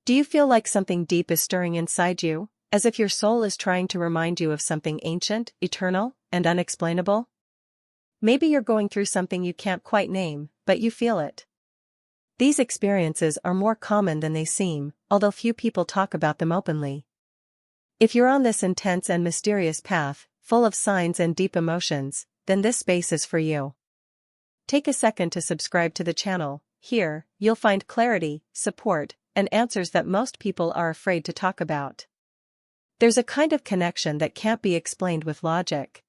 Do you feel like something deep is stirring inside you, as if your soul is trying to remind you of something ancient, eternal, and unexplainable? Maybe you're going through something you can't quite name, but you feel it. These experiences are more common than they seem, although few people talk about them openly. If you're on this intense and mysterious path, full of signs and deep emotions, then this space is for you. Take a second to subscribe to the channel. Here, you'll find clarity, support, and answers that most people are afraid to talk about. There's a kind of connection that can't be explained with logic.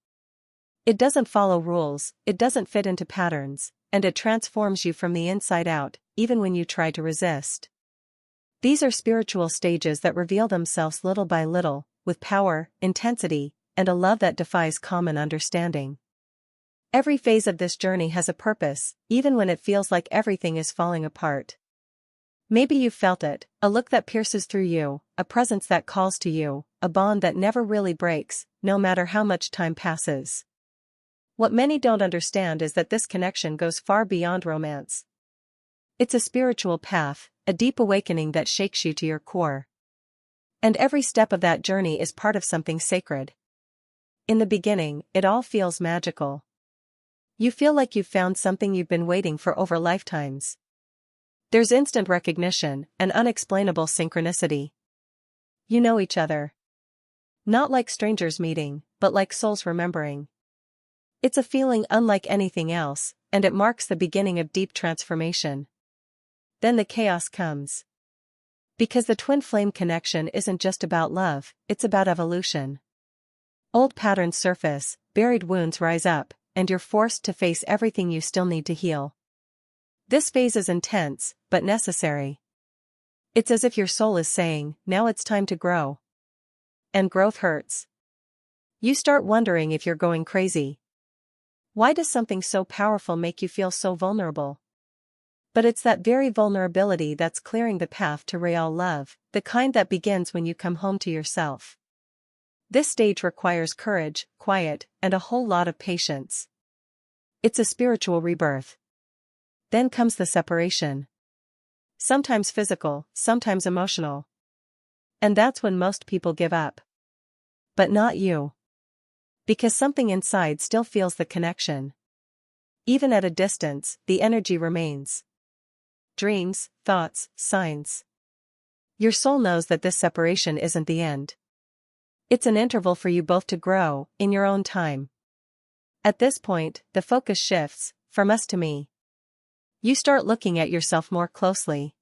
It doesn't follow rules, it doesn't fit into patterns, and it transforms you from the inside out, even when you try to resist. These are spiritual stages that reveal themselves little by little, with power, intensity, and a love that defies common understanding. Every phase of this journey has a purpose, even when it feels like everything is falling apart. Maybe you've felt it, a look that pierces through you, a presence that calls to you, a bond that never really breaks, no matter how much time passes. What many don't understand is that this connection goes far beyond romance. It's a spiritual path, a deep awakening that shakes you to your core. And every step of that journey is part of something sacred. In the beginning, it all feels magical. You feel like you've found something you've been waiting for over lifetimes. There's instant recognition, an unexplainable synchronicity. You know each other. Not like strangers meeting, but like souls remembering. It's a feeling unlike anything else, and it marks the beginning of deep transformation. Then the chaos comes. Because the twin flame connection isn't just about love, it's about evolution. Old patterns surface, buried wounds rise up, and you're forced to face everything you still need to heal. This phase is intense, but necessary. It's as if your soul is saying, now it's time to grow. And growth hurts. You start wondering if you're going crazy. Why does something so powerful make you feel so vulnerable? But it's that very vulnerability that's clearing the path to real love, the kind that begins when you come home to yourself. This stage requires courage, quiet, and a whole lot of patience. It's a spiritual rebirth. Then comes the separation. Sometimes physical, sometimes emotional. And that's when most people give up. But not you. Because something inside still feels the connection. Even at a distance, the energy remains. Dreams, thoughts, signs. Your soul knows that this separation isn't the end. It's an interval for you both to grow, in your own time. At this point, the focus shifts, from us to me. You start looking at yourself more closely.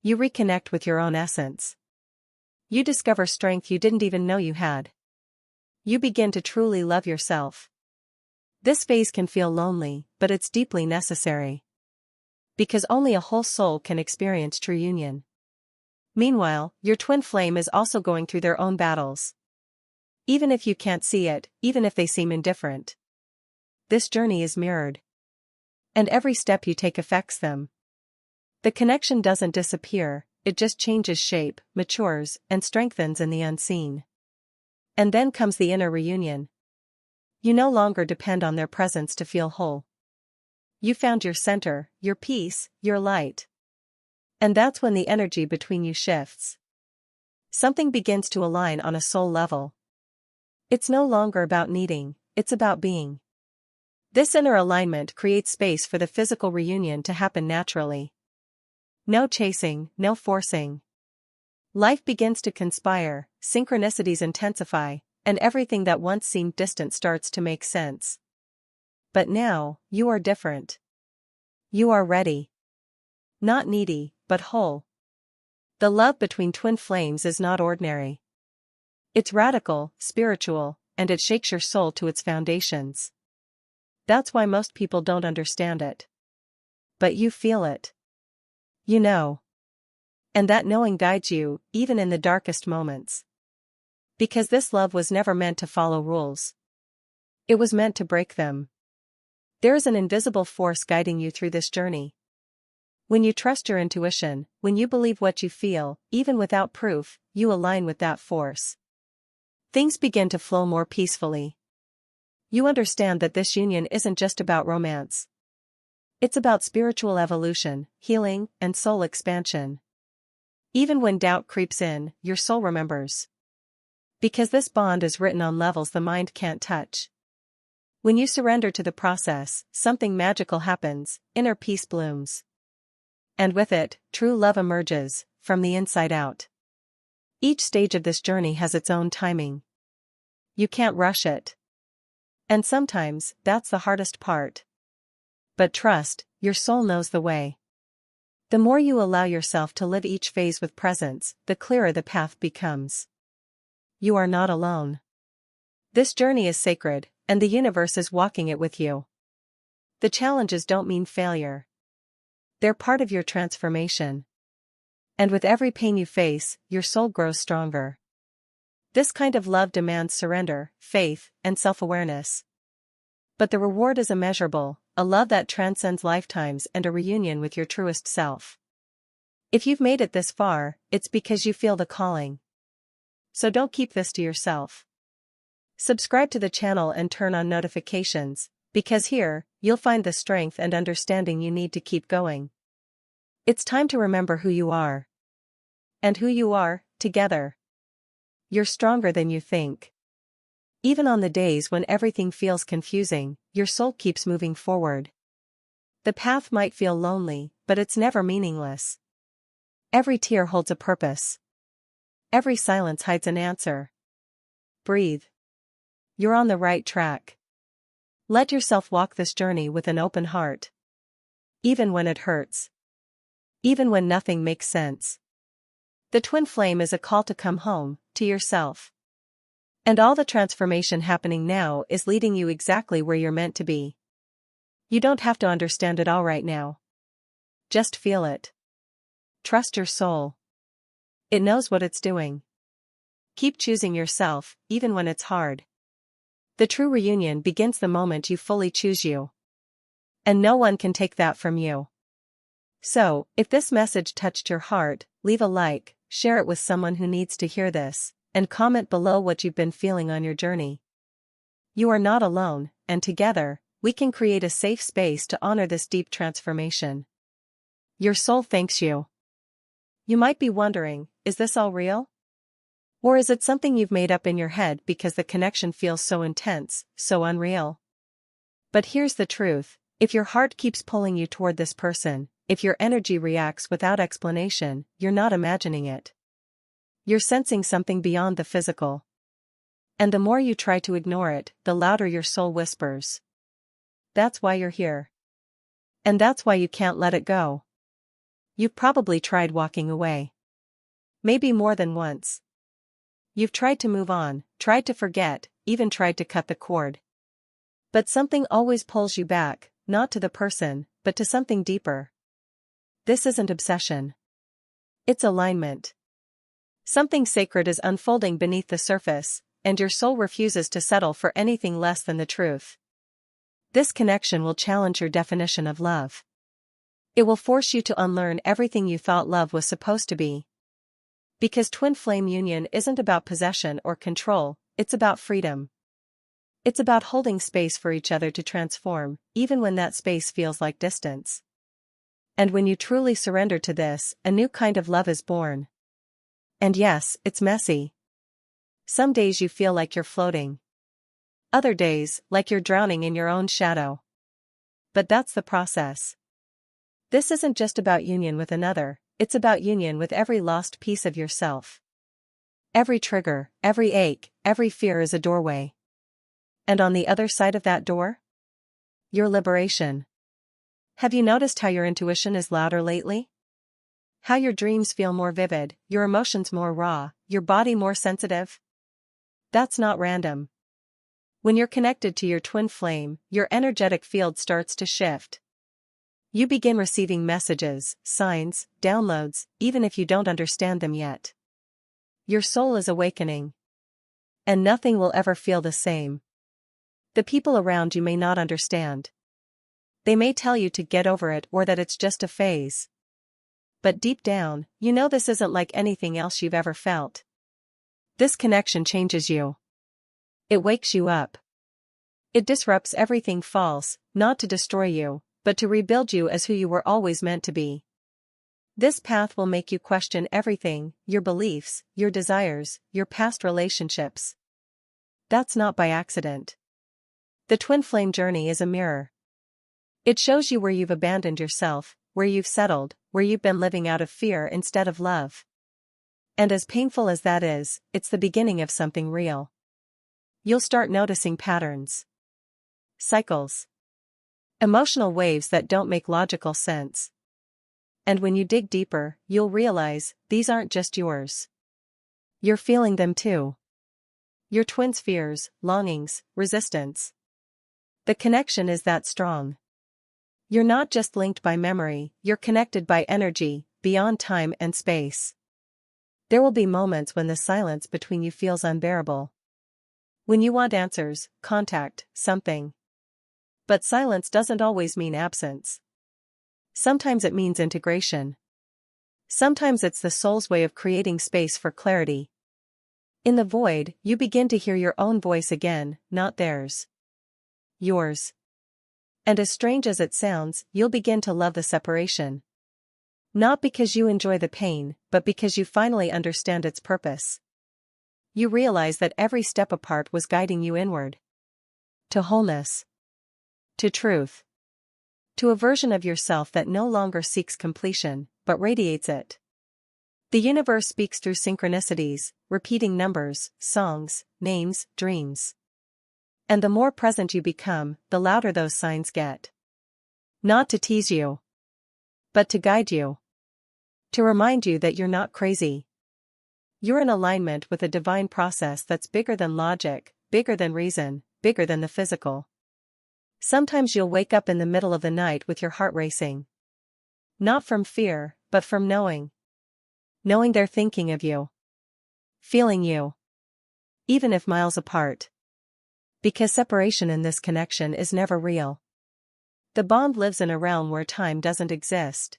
You reconnect with your own essence. You discover strength you didn't even know you had. You begin to truly love yourself. This phase can feel lonely, but it's deeply necessary. Because only a whole soul can experience true union. Meanwhile, your twin flame is also going through their own battles. Even if you can't see it, even if they seem indifferent. This journey is mirrored. And every step you take affects them. The connection doesn't disappear, it just changes shape, matures, and strengthens in the unseen. And then comes the inner reunion. You no longer depend on their presence to feel whole. You found your center, your peace, your light. And that's when the energy between you shifts. Something begins to align on a soul level. It's no longer about needing, it's about being. This inner alignment creates space for the physical reunion to happen naturally. No chasing, no forcing. Life begins to conspire, synchronicities intensify, and everything that once seemed distant starts to make sense. But now, you are different. You are ready. Not needy, but whole. The love between twin flames is not ordinary. It's radical, spiritual, and it shakes your soul to its foundations. That's why most people don't understand it. But you feel it. You know. And that knowing guides you, even in the darkest moments. Because this love was never meant to follow rules. It was meant to break them. There is an invisible force guiding you through this journey. When you trust your intuition, when you believe what you feel, even without proof, you align with that force. Things begin to flow more peacefully. You understand that this union isn't just about romance. It's about spiritual evolution, healing, and soul expansion. Even when doubt creeps in, your soul remembers. Because this bond is written on levels the mind can't touch. When you surrender to the process, something magical happens, inner peace blooms. And with it, true love emerges, from the inside out. Each stage of this journey has its own timing. You can't rush it. And sometimes, that's the hardest part. But trust, your soul knows the way. The more you allow yourself to live each phase with presence, the clearer the path becomes. You are not alone. This journey is sacred, and the universe is walking it with you. The challenges don't mean failure. They're part of your transformation. And with every pain you face, your soul grows stronger. This kind of love demands surrender, faith, and self-awareness. But the reward is immeasurable, a love that transcends lifetimes and a reunion with your truest self. If you've made it this far, it's because you feel the calling. So don't keep this to yourself. Subscribe to the channel and turn on notifications, because here, you'll find the strength and understanding you need to keep going. It's time to remember who you are. And who you are, together. You're stronger than you think. Even on the days when everything feels confusing, your soul keeps moving forward. The path might feel lonely, but it's never meaningless. Every tear holds a purpose. Every silence hides an answer. Breathe. You're on the right track. Let yourself walk this journey with an open heart. Even when it hurts. Even when nothing makes sense. The twin flame is a call to come home, to yourself. And all the transformation happening now is leading you exactly where you're meant to be. You don't have to understand it all right now. Just feel it. Trust your soul. It knows what it's doing. Keep choosing yourself, even when it's hard. The true reunion begins the moment you fully choose you. And no one can take that from you. So, if this message touched your heart, leave a like, share it with someone who needs to hear this, and comment below what you've been feeling on your journey. You are not alone, and together, we can create a safe space to honor this deep transformation. Your soul thanks you. You might be wondering, is this all real? Or is it something you've made up in your head because the connection feels so intense, so unreal? But here's the truth, if your heart keeps pulling you toward this person, if your energy reacts without explanation, you're not imagining it. You're sensing something beyond the physical. And the more you try to ignore it, the louder your soul whispers. That's why you're here. And that's why you can't let it go. You've probably tried walking away. Maybe more than once. You've tried to move on, tried to forget, even tried to cut the cord. But something always pulls you back, not to the person, but to something deeper. This isn't obsession. It's alignment. Something sacred is unfolding beneath the surface, and your soul refuses to settle for anything less than the truth. This connection will challenge your definition of love. It will force you to unlearn everything you thought love was supposed to be. Because twin flame union isn't about possession or control, it's about freedom. It's about holding space for each other to transform, even when that space feels like distance. And when you truly surrender to this, a new kind of love is born. And yes, it's messy. Some days you feel like you're floating. Other days, like you're drowning in your own shadow. But that's the process. This isn't just about union with another, it's about union with every lost piece of yourself. Every trigger, every ache, every fear is a doorway. And on the other side of that door? Your liberation. Have you noticed how your intuition is louder lately? How your dreams feel more vivid, your emotions more raw, your body more sensitive? That's not random. When you're connected to your twin flame, your energetic field starts to shift. You begin receiving messages, signs, downloads, even if you don't understand them yet. Your soul is awakening. And nothing will ever feel the same. The people around you may not understand. They may tell you to get over it or that it's just a phase. But deep down, you know this isn't like anything else you've ever felt. This connection changes you. It wakes you up. It disrupts everything false, not to destroy you, but to rebuild you as who you were always meant to be. This path will make you question everything, your beliefs, your desires, your past relationships. That's not by accident. The twin flame journey is a mirror. It shows you where you've abandoned yourself, where you've settled, where you've been living out of fear instead of love. And as painful as that is, it's the beginning of something real. You'll start noticing patterns, cycles, emotional waves that don't make logical sense. And when you dig deeper, you'll realize these aren't just yours. You're feeling them too. Your twin's fears, longings, resistance. The connection is that strong. You're not just linked by memory, you're connected by energy, beyond time and space. There will be moments when the silence between you feels unbearable. When you want answers, contact, something. But silence doesn't always mean absence. Sometimes it means integration. Sometimes it's the soul's way of creating space for clarity. In the void, you begin to hear your own voice again, not theirs. Yours. And as strange as it sounds, you'll begin to love the separation. Not because you enjoy the pain, but because you finally understand its purpose. You realize that every step apart was guiding you inward. To wholeness. To truth. To a version of yourself that no longer seeks completion, but radiates it. The universe speaks through synchronicities, repeating numbers, songs, names, dreams. And the more present you become, the louder those signs get. Not to tease you, but to guide you. To remind you that you're not crazy. You're in alignment with a divine process that's bigger than logic, bigger than reason, bigger than the physical. Sometimes you'll wake up in the middle of the night with your heart racing. Not from fear, but from knowing. Knowing they're thinking of you. Feeling you. Even if miles apart. Because separation in this connection is never real. The bond lives in a realm where time doesn't exist.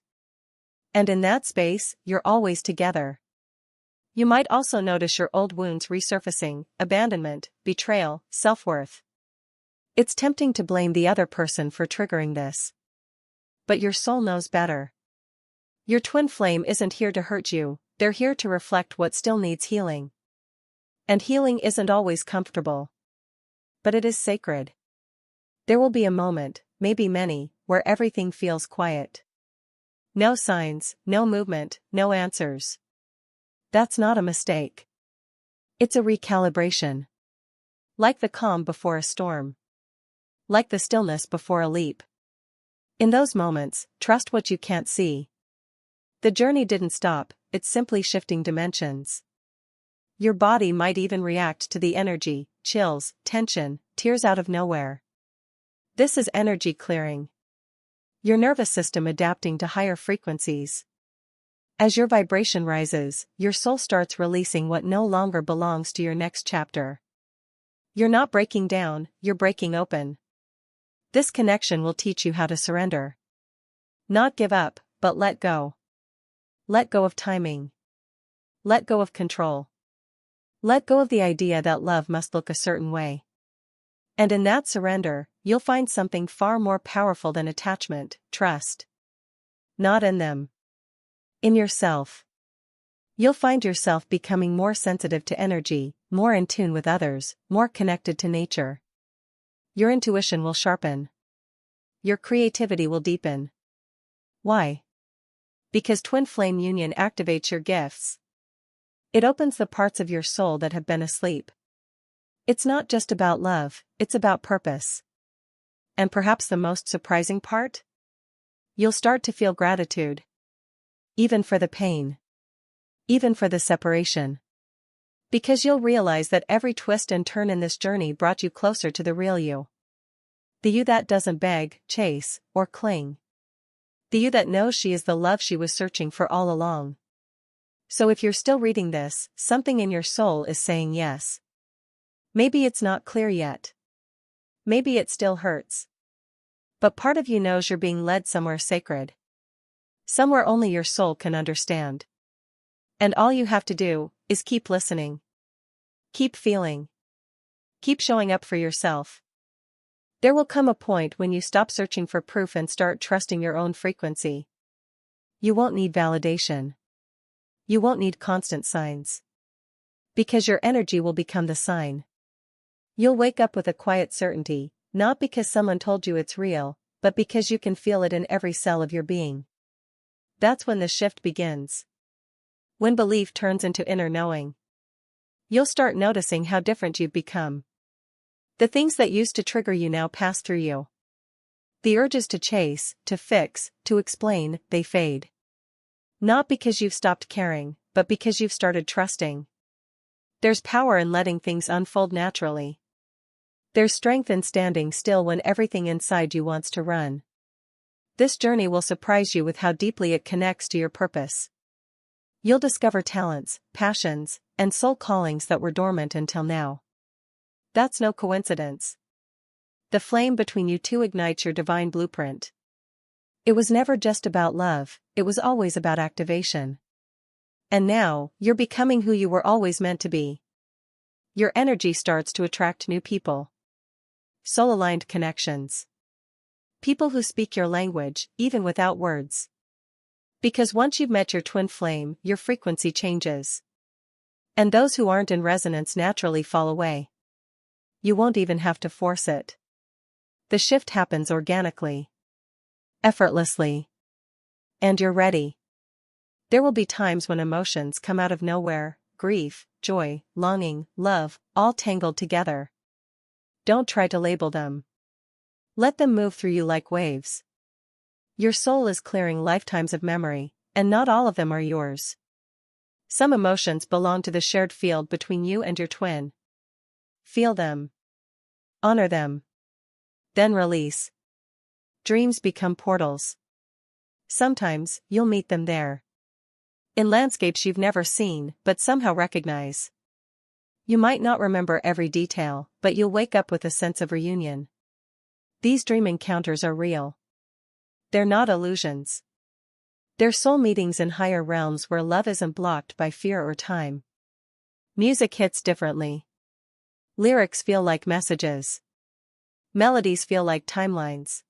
And in that space, you're always together. You might also notice your old wounds resurfacing, abandonment, betrayal, self-worth. It's tempting to blame the other person for triggering this. But your soul knows better. Your twin flame isn't here to hurt you, they're here to reflect what still needs healing. And healing isn't always comfortable. But it is sacred. There will be a moment, maybe many, where everything feels quiet. No signs, no movement, no answers. That's not a mistake. It's a recalibration. Like the calm before a storm. Like the stillness before a leap. In those moments, trust what you can't see. The journey didn't stop, it's simply shifting dimensions. Your body might even react to the energy, chills, tension, tears out of nowhere. This is energy clearing. Your nervous system adapting to higher frequencies. As your vibration rises, your soul starts releasing what no longer belongs to your next chapter. You're not breaking down, you're breaking open. This connection will teach you how to surrender. Not give up, but let go. Let go of timing. Let go of control. Let go of the idea that love must look a certain way. And in that surrender, you'll find something far more powerful than attachment, trust. Not in them. In yourself. You'll find yourself becoming more sensitive to energy, more in tune with others, more connected to nature. Your intuition will sharpen. Your creativity will deepen. Why? Because twin flame union activates your gifts. It opens the parts of your soul that have been asleep. It's not just about love, it's about purpose. And perhaps the most surprising part? You'll start to feel gratitude. Even for the pain. Even for the separation. Because you'll realize that every twist and turn in this journey brought you closer to the real you. The you that doesn't beg, chase, or cling. The you that knows she is the love she was searching for all along. So if you're still reading this, something in your soul is saying yes. Maybe it's not clear yet. Maybe it still hurts. But part of you knows you're being led somewhere sacred. Somewhere only your soul can understand. And all you have to do is keep listening. Keep feeling. Keep showing up for yourself. There will come a point when you stop searching for proof and start trusting your own frequency. You won't need validation. You won't need constant signs. Because your energy will become the sign. You'll wake up with a quiet certainty, not because someone told you it's real, but because you can feel it in every cell of your being. That's when the shift begins. When belief turns into inner knowing. You'll start noticing how different you've become. The things that used to trigger you now pass through you. The urges to chase, to fix, to explain, they fade. Not because you've stopped caring, but because you've started trusting. There's power in letting things unfold naturally. There's strength in standing still when everything inside you wants to run. This journey will surprise you with how deeply it connects to your purpose. You'll discover talents, passions, and soul callings that were dormant until now. That's no coincidence. The flame between you two ignites your divine blueprint. It was never just about love, it was always about activation. And now, you're becoming who you were always meant to be. Your energy starts to attract new people. Soul-aligned connections. People who speak your language, even without words. Because once you've met your twin flame, your frequency changes. And those who aren't in resonance naturally fall away. You won't even have to force it. The shift happens organically. Effortlessly. And you're ready. There will be times when emotions come out of nowhere, grief, joy, longing, love, all tangled together. Don't try to label them. Let them move through you like waves. Your soul is clearing lifetimes of memory, and not all of them are yours. Some emotions belong to the shared field between you and your twin. Feel them. Honor them. Then release. Dreams become portals. Sometimes, you'll meet them there. In landscapes you've never seen, but somehow recognize. You might not remember every detail, but you'll wake up with a sense of reunion. These dream encounters are real. They're not illusions. They're soul meetings in higher realms where love isn't blocked by fear or time. Music hits differently. Lyrics feel like messages. Melodies feel like timelines.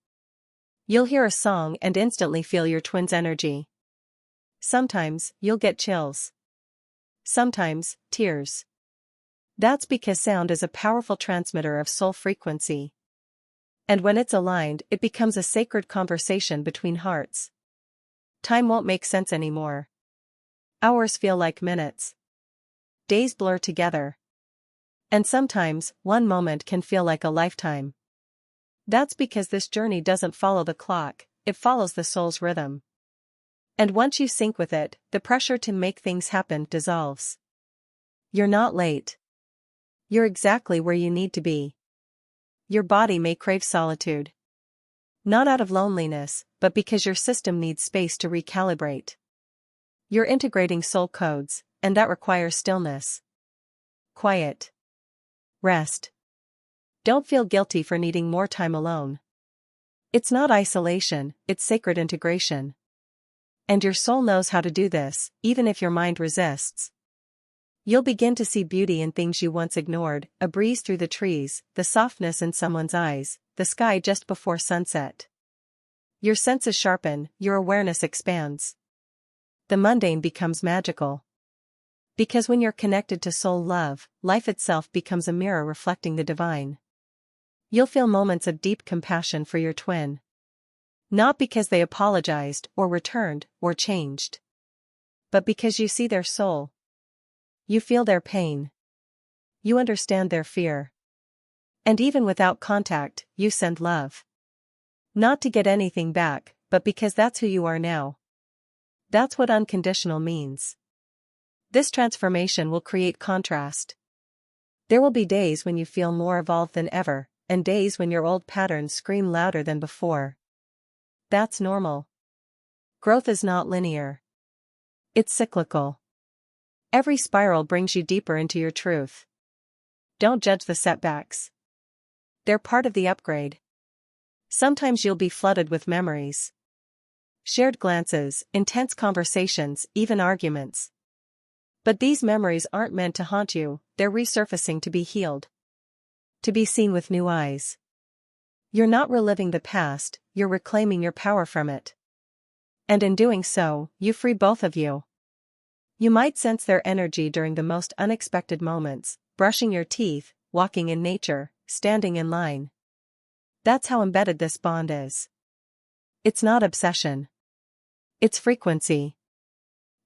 You'll hear a song and instantly feel your twin's energy. Sometimes, you'll get chills. Sometimes, tears. That's because sound is a powerful transmitter of soul frequency. And when it's aligned, it becomes a sacred conversation between hearts. Time won't make sense anymore. Hours feel like minutes. Days blur together. And sometimes, one moment can feel like a lifetime. That's because this journey doesn't follow the clock, it follows the soul's rhythm. And once you sync with it, the pressure to make things happen dissolves. You're not late. You're exactly where you need to be. Your body may crave solitude. Not out of loneliness, but because your system needs space to recalibrate. You're integrating soul codes, and that requires stillness. Quiet. Rest. Don't feel guilty for needing more time alone. It's not isolation, it's sacred integration. And your soul knows how to do this, even if your mind resists. You'll begin to see beauty in things you once ignored, a breeze through the trees, the softness in someone's eyes, the sky just before sunset. Your senses sharpen, your awareness expands. The mundane becomes magical. Because when you're connected to soul love, life itself becomes a mirror reflecting the divine. You'll feel moments of deep compassion for your twin. Not because they apologized, or returned, or changed. But because you see their soul. You feel their pain. You understand their fear. And even without contact, you send love. Not to get anything back, but because that's who you are now. That's what unconditional means. This transformation will create contrast. There will be days when you feel more evolved than ever, and days when your old patterns scream louder than before. That's normal. Growth is not linear. It's cyclical. Every spiral brings you deeper into your truth. Don't judge the setbacks. They're part of the upgrade. Sometimes you'll be flooded with memories. Shared glances, intense conversations, even arguments. But these memories aren't meant to haunt you, they're resurfacing to be healed. To be seen with new eyes. You're not reliving the past, you're reclaiming your power from it. And in doing so, you free both of you. You might sense their energy during the most unexpected moments, brushing your teeth, walking in nature, standing in line. That's how embedded this bond is. It's not obsession. It's frequency.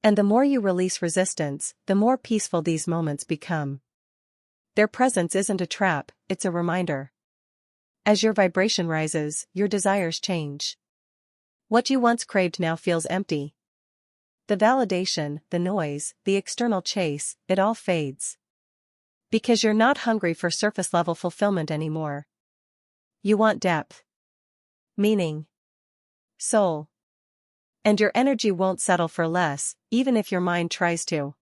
And the more you release resistance, the more peaceful these moments become. Their presence isn't a trap, it's a reminder. As your vibration rises, your desires change. What you once craved now feels empty. The validation, the noise, the external chase, it all fades. Because you're not hungry for surface-level fulfillment anymore. You want depth, meaning, soul. And your energy won't settle for less, even if your mind tries to.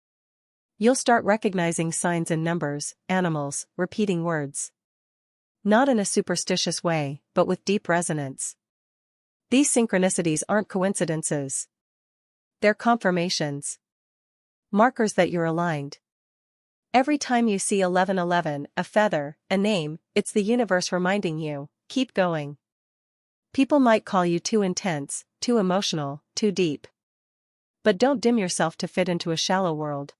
You'll start recognizing signs in numbers, animals, repeating words. Not in a superstitious way, but with deep resonance. These synchronicities aren't coincidences. They're confirmations. Markers that you're aligned. Every time you see 1111, a feather, a name, it's the universe reminding you, keep going. People might call you too intense, too emotional, too deep. But don't dim yourself to fit into a shallow world.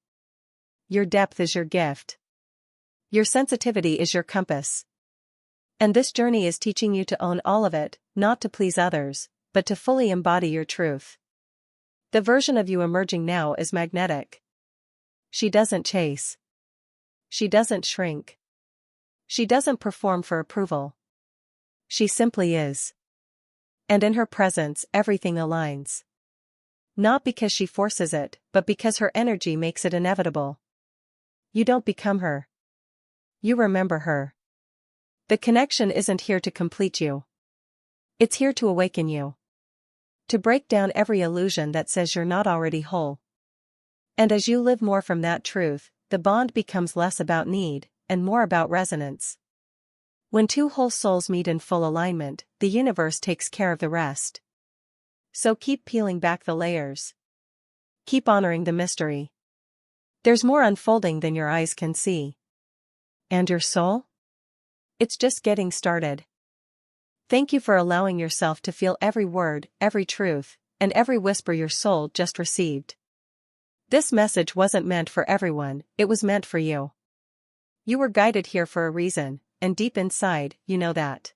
Your depth is your gift. Your sensitivity is your compass. And this journey is teaching you to own all of it, not to please others, but to fully embody your truth. The version of you emerging now is magnetic. She doesn't chase. She doesn't shrink. She doesn't perform for approval. She simply is. And in her presence, everything aligns. Not because she forces it, but because her energy makes it inevitable. You don't become her. You remember her. The connection isn't here to complete you. It's here to awaken you. To break down every illusion that says you're not already whole. And as you live more from that truth, the bond becomes less about need, and more about resonance. When two whole souls meet in full alignment, the universe takes care of the rest. So keep peeling back the layers. Keep honoring the mystery. There's more unfolding than your eyes can see. And your soul? It's just getting started. Thank you for allowing yourself to feel every word, every truth, and every whisper your soul just received. This message wasn't meant for everyone, it was meant for you. You were guided here for a reason, and deep inside, you know that.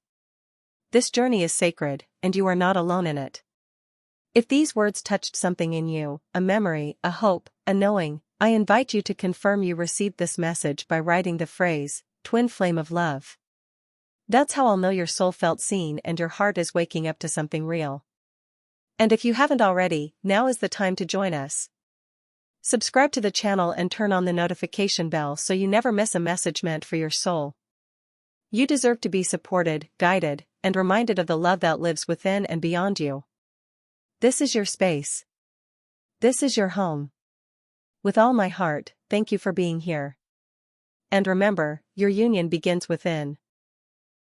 This journey is sacred, and you are not alone in it. If these words touched something in you, a memory, a hope, a knowing, I invite you to confirm you received this message by writing the phrase, Twin Flame of Love. That's how I'll know your soul felt seen and your heart is waking up to something real. And if you haven't already, now is the time to join us. Subscribe to the channel and turn on the notification bell so you never miss a message meant for your soul. You deserve to be supported, guided, and reminded of the love that lives within and beyond you. This is your space. This is your home. With all my heart, thank you for being here. And remember, your union begins within.